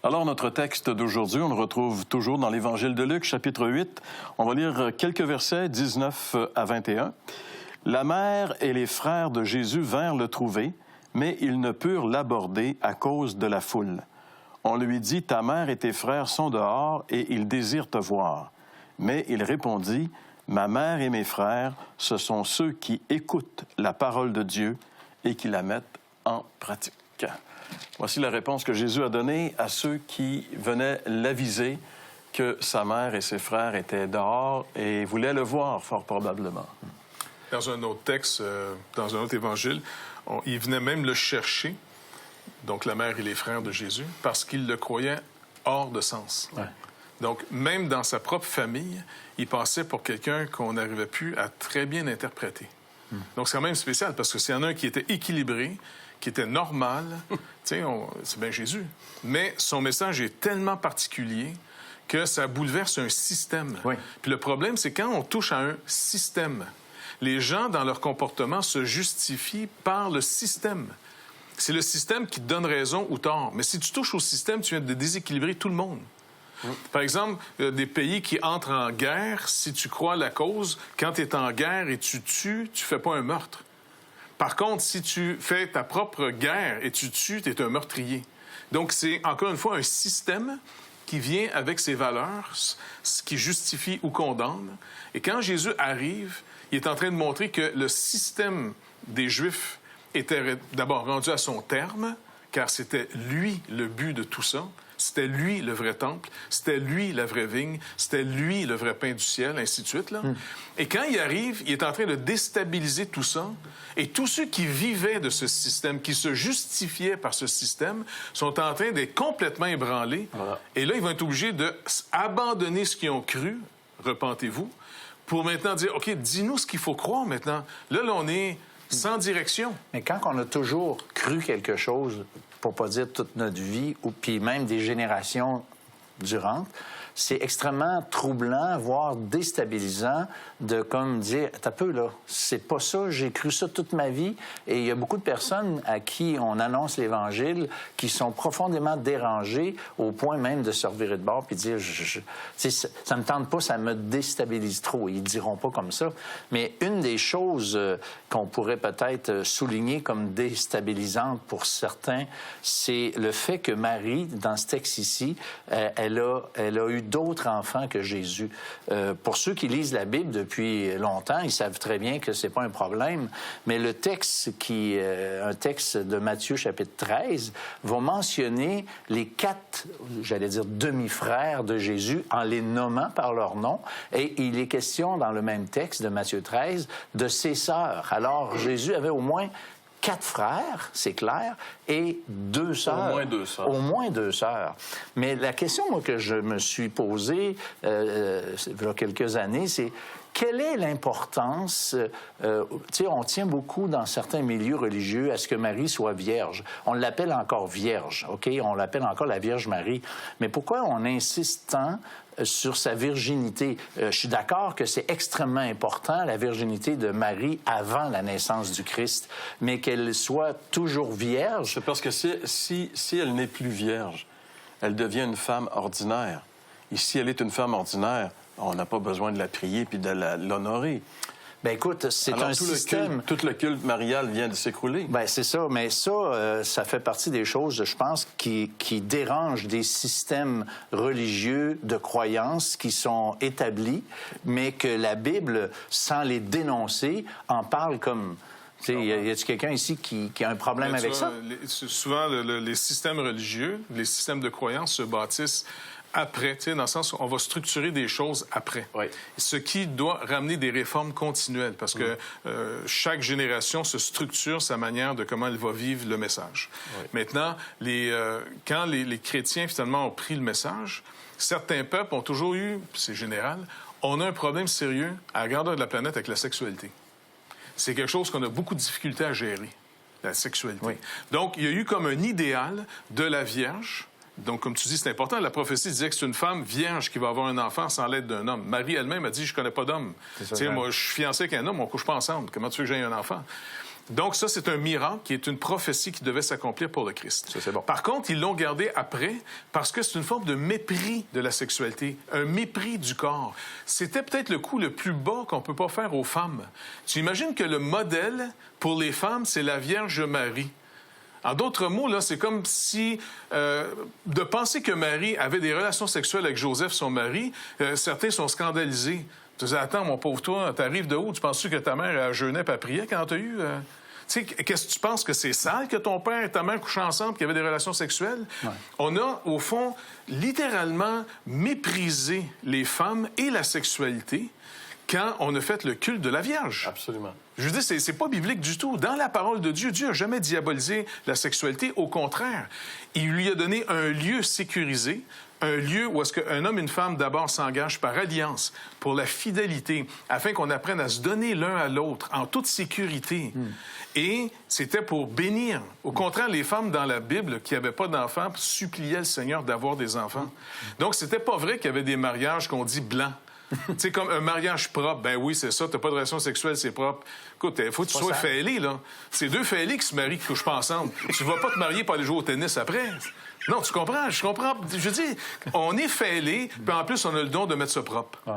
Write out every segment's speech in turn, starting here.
Alors, notre texte d'aujourd'hui, on le retrouve toujours dans l'Évangile de Luc, chapitre 8. On va lire quelques versets, 19 à 21. « La mère et les frères de Jésus vinrent le trouver, mais ils ne purent l'aborder à cause de la foule. On lui dit, « Ta mère et tes frères sont dehors et ils désirent te voir. » Mais il répondit, « Ma mère et mes frères, ce sont ceux qui écoutent la parole de Dieu et qui la mettent en pratique. » Voici la réponse que Jésus a donnée à ceux qui venaient l'aviser que sa mère et ses frères étaient dehors et voulaient le voir, fort probablement. Dans un autre texte, dans un autre évangile, il venait même le chercher, donc la mère et les frères de Jésus, parce qu'ils le croyaient hors de sens. Ouais. Donc, même dans sa propre famille, il passait pour quelqu'un qu'on n'arrivait plus à très bien interpréter. Donc, c'est quand même spécial, parce que s'il y en a un qui était équilibré, qui était normal, c'est bien Jésus. Mais son message est tellement particulier que ça bouleverse un système. Oui. Puis le problème, c'est quand on touche à un système, les gens, dans leur comportement, se justifient par le système. C'est le système qui te donne raison ou tort. Mais si tu touches au système, tu viens de déséquilibrer tout le monde. Par exemple, des pays qui entrent en guerre, si tu crois la cause, quand tu es en guerre et tu tues, tu fais pas un meurtre. Par contre, si tu fais ta propre guerre et tu tues, tu es un meurtrier. Donc, c'est encore une fois un système qui vient avec ses valeurs, ce qui justifie ou condamne. Et quand Jésus arrive, il est en train de montrer que le système des Juifs était d'abord rendu à son terme, car c'était lui le but de tout ça. C'était lui le vrai temple, c'était lui la vraie vigne, c'était lui le vrai pain du ciel, ainsi de suite. Là. Et quand il arrive, il est en train de déstabiliser tout ça. Et tous ceux qui vivaient de ce système, qui se justifiaient par ce système, sont en train d'être complètement ébranlés. Voilà. Et là, ils vont être obligés d'abandonner ce qu'ils ont cru, repentez-vous, pour maintenant dire, OK, dis-nous ce qu'il faut croire maintenant. Là, on est sans direction. Mais quand on a toujours cru quelque chose, pour pas dire toute notre vie, ou puis même des générations durantes, c'est extrêmement troublant, voire déstabilisant de comme dire, t'as peu là, c'est pas ça, j'ai cru ça toute ma vie. Et il y a beaucoup de personnes à qui on annonce l'Évangile qui sont profondément dérangées au point même de se revirer de bord puis dire, ça me tente pas, ça me déstabilise trop. Ils diront pas comme ça. Mais une des choses qu'on pourrait peut-être souligner comme déstabilisante pour certains, c'est le fait que Marie, dans ce texte ici, elle a eu d'autres enfants que Jésus. Pour ceux qui lisent la Bible depuis longtemps, ils savent très bien que c'est pas un problème, mais le texte un texte de Matthieu chapitre 13 va mentionner les 4, j'allais dire demi-frères de Jésus en les nommant par leur nom, et il est question dans le même texte de Matthieu 13 de ses sœurs. Alors Jésus avait au moins 4 frères, c'est clair, et 2 sœurs. Au moins 2 sœurs. Au moins 2 sœurs. Mais la question, moi, que je me suis posée il y a quelques années, c'est quelle est l'importance... on tient beaucoup dans certains milieux religieux à ce que Marie soit vierge. On l'appelle encore vierge, OK? On l'appelle encore la Vierge Marie. Mais pourquoi on insiste tant sur sa virginité? Je suis d'accord que c'est extrêmement important, la virginité de Marie avant la naissance du Christ, mais qu'elle soit toujours vierge. C'est parce que si elle n'est plus vierge, elle devient une femme ordinaire. Et si elle est une femme ordinaire, on n'a pas besoin de la prier puis de l'honorer. Bien, écoute, c'est un système... Tout le culte marial vient de s'écrouler. Bien, c'est ça. Mais ça, ça fait partie des choses, je pense, qui dérangent des systèmes religieux de croyances qui sont établis, mais que la Bible, sans les dénoncer, en parle comme... Y a-t-il quelqu'un ici qui a un problème avec ça? Souvent, les systèmes religieux, les systèmes de croyances se bâtissent après, dans le sens où on va structurer des choses après. Oui. Ce qui doit ramener des réformes continuelles, parce que chaque génération se structure sa manière de comment elle va vivre le message. Oui. Maintenant, quand les chrétiens, finalement, ont pris le message, certains peuples ont toujours eu, c'est général, on a un problème sérieux à la grandeur de la planète avec la sexualité. C'est quelque chose qu'on a beaucoup de difficultés à gérer, la sexualité. Oui. Donc, il y a eu comme un idéal de la Vierge. Donc, comme tu dis, c'est important. La prophétie disait que c'est une femme vierge qui va avoir un enfant sans l'aide d'un homme. Marie elle-même a dit, je connais pas d'homme. Moi, je suis fiancée avec un homme, on couche pas ensemble. Comment tu veux que j'aie un enfant? Donc ça, c'est un miracle qui est une prophétie qui devait s'accomplir pour le Christ. Ça, c'est bon. Par contre, ils l'ont gardé après parce que c'est une forme de mépris de la sexualité, un mépris du corps. C'était peut-être le coup le plus bas qu'on peut pas faire aux femmes. Tu imagines que le modèle pour les femmes, c'est la Vierge Marie. En d'autres mots, là, c'est comme si de penser que Marie avait des relations sexuelles avec Joseph, son mari, certains sont scandalisés. Tu disais, attends, mon pauvre toi, t'arrives de où? Tu penses-tu que ta mère jeûnait et priait quand t'as eu... Tu sais, qu'est-ce que tu penses que c'est sale que ton père et ta mère couchent ensemble, qu'il y avait des relations sexuelles? Ouais. On a, au fond, littéralement méprisé les femmes et la sexualité quand on a fait le culte de la Vierge. Absolument. Je veux dire, c'est pas biblique du tout. Dans la parole de Dieu, Dieu n'a jamais diabolisé la sexualité. Au contraire, il lui a donné un lieu sécurisé, un lieu où est-ce qu'un homme et une femme d'abord s'engagent par alliance pour la fidélité, afin qu'on apprenne à se donner l'un à l'autre en toute sécurité. Et c'était pour bénir. Au contraire, les femmes dans la Bible qui n'avaient pas d'enfants suppliaient le Seigneur d'avoir des enfants. Donc, c'était pas vrai qu'il y avait des mariages qu'on dit blancs. Tu sais, comme un mariage propre, ben oui, c'est ça, t'as pas de relation sexuelle, c'est propre. Écoute, il faut que tu sois fêlé, là. C'est deux fêlés qui se marient, qui couchent pas ensemble. Tu vas pas te marier pour aller jouer au tennis après. Non, tu comprends? Je comprends. Je dis, on est fêlé, puis en plus, on a le don de mettre ça propre. Ouais.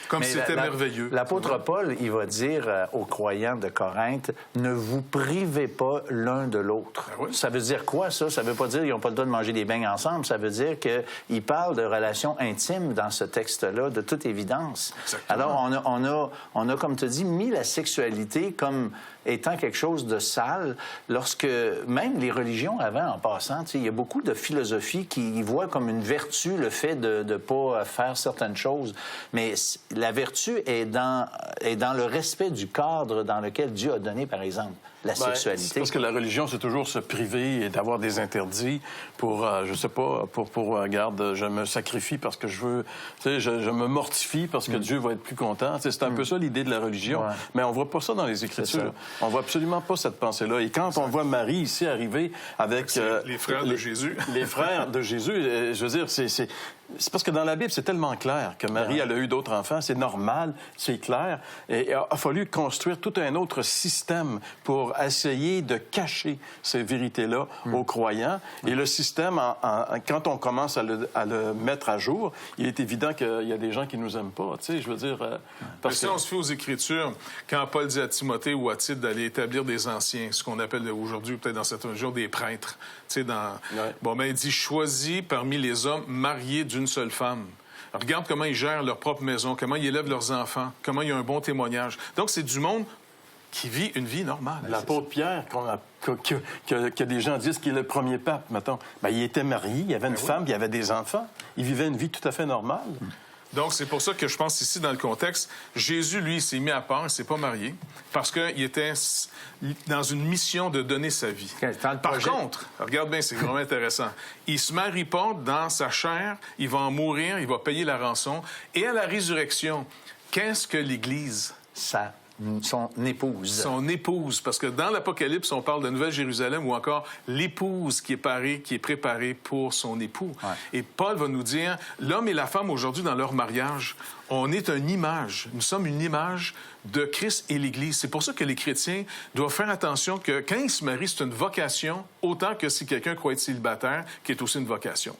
Comme si c'était merveilleux. L'apôtre Paul, il va dire aux croyants de Corinthe, ne vous privez pas l'un de l'autre. Ben oui. Ça veut dire quoi, ça? Ça veut pas dire qu'ils n'ont pas le droit de manger des beignes ensemble. Ça veut dire qu'il parle de relations intimes dans ce texte-là, de toute évidence. Exactement. Alors, on a, comme tu dis, mis la sexualité comme étant quelque chose de sale, lorsque même les religions avant, en passant, il y a beaucoup de philosophies qui voient comme une vertu le fait de ne pas faire certaines choses. Mais la vertu est dans le respect du cadre dans lequel Dieu a donné, par exemple, la sexualité. Parce que la religion, c'est toujours se priver et d'avoir des interdits pour, je sais pas, regarde, je me sacrifie parce que je veux, tu sais, je me mortifie parce que Dieu va être plus content. Tu sais, c'est un peu ça l'idée de la religion. Ouais. Mais on voit pas ça dans les Écritures. On voit absolument pas cette pensée-là. Et quand on voit Marie ici arriver avec... les frères de Jésus. Les frères de Jésus, je veux dire, c'est parce que dans la Bible, c'est tellement clair que Marie, elle a eu d'autres enfants. C'est normal, c'est clair. Et il a fallu construire tout un autre système pour essayer de cacher ces vérités-là aux croyants. Et le système, quand on commence à le mettre à jour, il est évident qu'il y a des gens qui nous aiment pas. Tu sais, je veux dire... parce que si on se fait aux Écritures, quand Paul dit à Timothée ou à Tite d'aller établir des anciens, ce qu'on appelle aujourd'hui, peut-être dans certains jours, des prêtres, tu sais, bon, ben, il dit « Choisis parmi les hommes mariés d'une seule femme. » Regarde comment ils gèrent leur propre maison, comment ils élèvent leurs enfants, comment il y a un bon témoignage. Donc, c'est du monde qui vit une vie normale. L'apôtre Pierre, que des gens disent qu'il est le premier pape, mettons, ben, il était marié, il avait une femme, il avait des enfants. Il vivait une vie tout à fait normale. Donc, c'est pour ça que je pense ici, dans le contexte, Jésus, lui, s'est mis à part, il ne s'est pas marié, parce qu'il était dans une mission de donner sa vie. Par contre, regarde bien, c'est vraiment intéressant, il ne se marie pas dans sa chair, il va en mourir, il va payer la rançon, et à la résurrection, qu'est-ce que l'Église? Son épouse. Son épouse, parce que dans l'Apocalypse, on parle de Nouvelle-Jérusalem ou encore l'épouse qui est préparée pour son époux. Ouais. Et Paul va nous dire, l'homme et la femme aujourd'hui dans leur mariage, on est une image, nous sommes une image de Christ et l'Église. C'est pour ça que les chrétiens doivent faire attention que quand ils se marient, c'est une vocation, autant que si quelqu'un croit être célibataire, qui est aussi une vocation.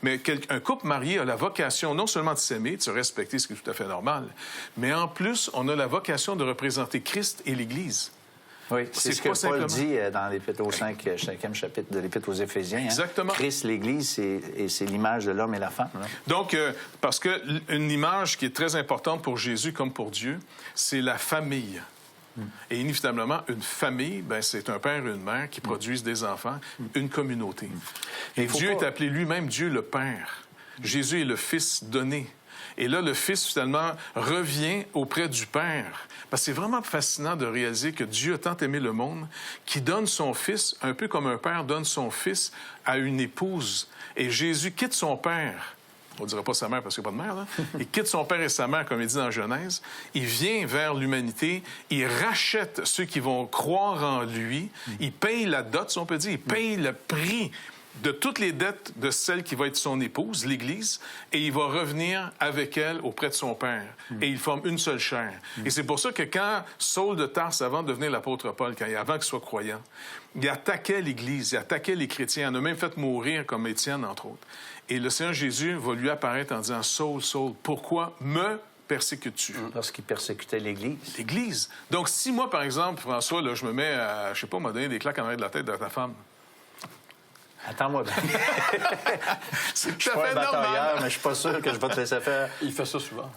Mais un couple marié a la vocation non seulement de s'aimer, de se respecter, ce qui est tout à fait normal, mais en plus, on a la vocation de représenter Christ et l'Église. Oui, c'est ce que Paul dit dans l'Épître au 5e chapitre de l'Épître aux Éphésiens. Exactement. Hein? Christ, l'Église, c'est l'image de l'homme et la femme. Là. Donc, parce qu'une image qui est très importante pour Jésus comme pour Dieu, c'est la famille. Et inévitablement, une famille, ben, c'est un père et une mère qui produisent des enfants, une communauté. Et Dieu est appelé lui-même Dieu le Père. Jésus est le Fils donné. Et là, le Fils, finalement, revient auprès du Père. Parce que c'est vraiment fascinant de réaliser que Dieu a tant aimé le monde qu'il donne son Fils, un peu comme un père donne son Fils à une épouse. Et Jésus quitte son Père. On ne dira pas sa mère parce qu'il n'y a pas de mère, là. Il quitte son père et sa mère, comme il dit dans Genèse. Il vient vers l'humanité. Il rachète ceux qui vont croire en lui. Il paye la dot, si on peut dire. Il paye le prix de toutes les dettes de celle qui va être son épouse, l'Église, et il va revenir avec elle auprès de son Père. Et ils forment une seule chair. Et c'est pour ça que quand Saul de Tarse, avant de devenir l'apôtre Paul, avant qu'il soit croyant, il attaquait l'Église, il attaquait les chrétiens, il en a même fait mourir comme Étienne, entre autres. Et le Seigneur Jésus va lui apparaître en disant « Saul, Saul, pourquoi me persécutes-tu? » Lorsqu'il persécutait l'Église. L'Église. Donc, si moi, par exemple, François, là, je me mets à, je sais pas, m'a donné des claques en arrière de la tête de ta femme, Attends-moi bien. c'est Je suis tout à pas un fait batailleur, normal. mais je suis pas sûr que je vais te laisser faire. Il fait ça souvent.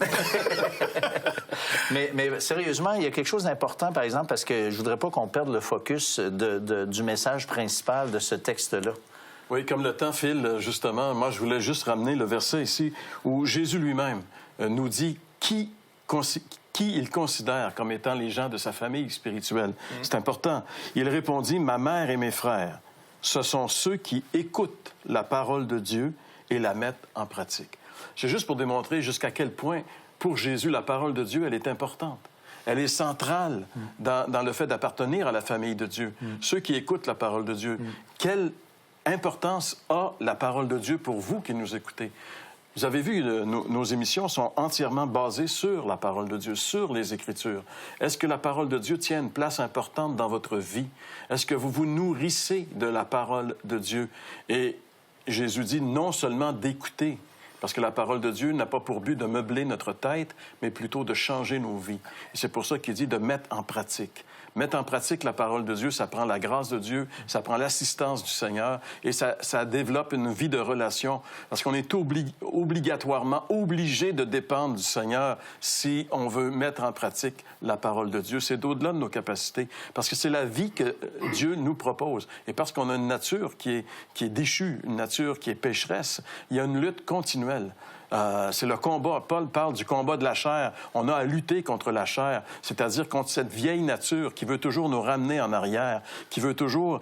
Mais sérieusement, il y a quelque chose d'important, par exemple, parce que je voudrais pas qu'on perde le focus du message principal de ce texte-là. Oui, comme le temps file, justement, moi, je voulais juste ramener le verset ici où Jésus lui-même nous dit qui il considère comme étant les gens de sa famille spirituelle. C'est important. Il répondit, « Ma mère et mes frères, ce sont ceux qui écoutent la parole de Dieu et la mettent en pratique. » C'est juste pour démontrer jusqu'à quel point, pour Jésus, la parole de Dieu, elle est importante. Elle est centrale dans le fait d'appartenir à la famille de Dieu. Ceux qui écoutent la parole de Dieu. Quelle importance a la parole de Dieu pour vous qui nous écoutez? Vous avez vu, nos émissions sont entièrement basées sur la parole de Dieu, sur les Écritures. Est-ce que la parole de Dieu tient une place importante dans votre vie? Est-ce que vous vous nourrissez de la parole de Dieu? Et Jésus dit non seulement d'écouter, parce que la parole de Dieu n'a pas pour but de meubler notre tête, mais plutôt de changer nos vies. Et c'est pour ça qu'il dit de mettre en pratique. Mettre en pratique la parole de Dieu, ça prend la grâce de Dieu, ça prend l'assistance du Seigneur et ça développe une vie de relation parce qu'on est obligatoirement obligé de dépendre du Seigneur si on veut mettre en pratique la parole de Dieu. C'est au-delà de nos capacités parce que c'est la vie que Dieu nous propose. Et parce qu'on a une nature qui est déchue, une nature qui est pécheresse, il y a une lutte continuelle. C'est le combat. Paul parle du combat de la chair. On a à lutter contre la chair, c'est-à-dire contre cette vieille nature qui veut toujours nous ramener en arrière, qui veut toujours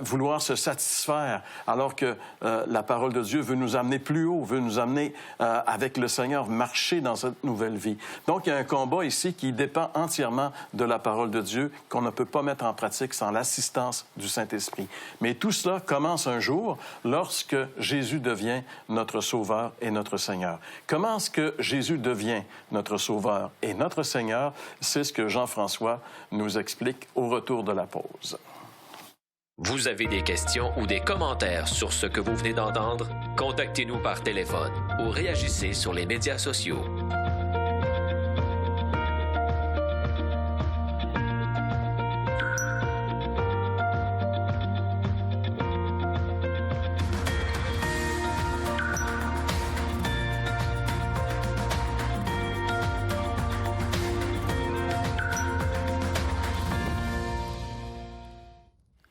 vouloir se satisfaire, alors que la parole de Dieu veut nous amener plus haut, veut nous amener avec le Seigneur, marcher dans cette nouvelle vie. Donc, il y a un combat ici qui dépend entièrement de la parole de Dieu, qu'on ne peut pas mettre en pratique sans l'assistance du Saint-Esprit. Mais tout cela commence un jour lorsque Jésus devient notre Sauveur et notre Seigneur. Comment est-ce que Jésus devient notre Sauveur et notre Seigneur? C'est ce que Jean-François nous explique au retour de la pause. Vous avez des questions ou des commentaires sur ce que vous venez d'entendre? Contactez-nous par téléphone ou réagissez sur les médias sociaux.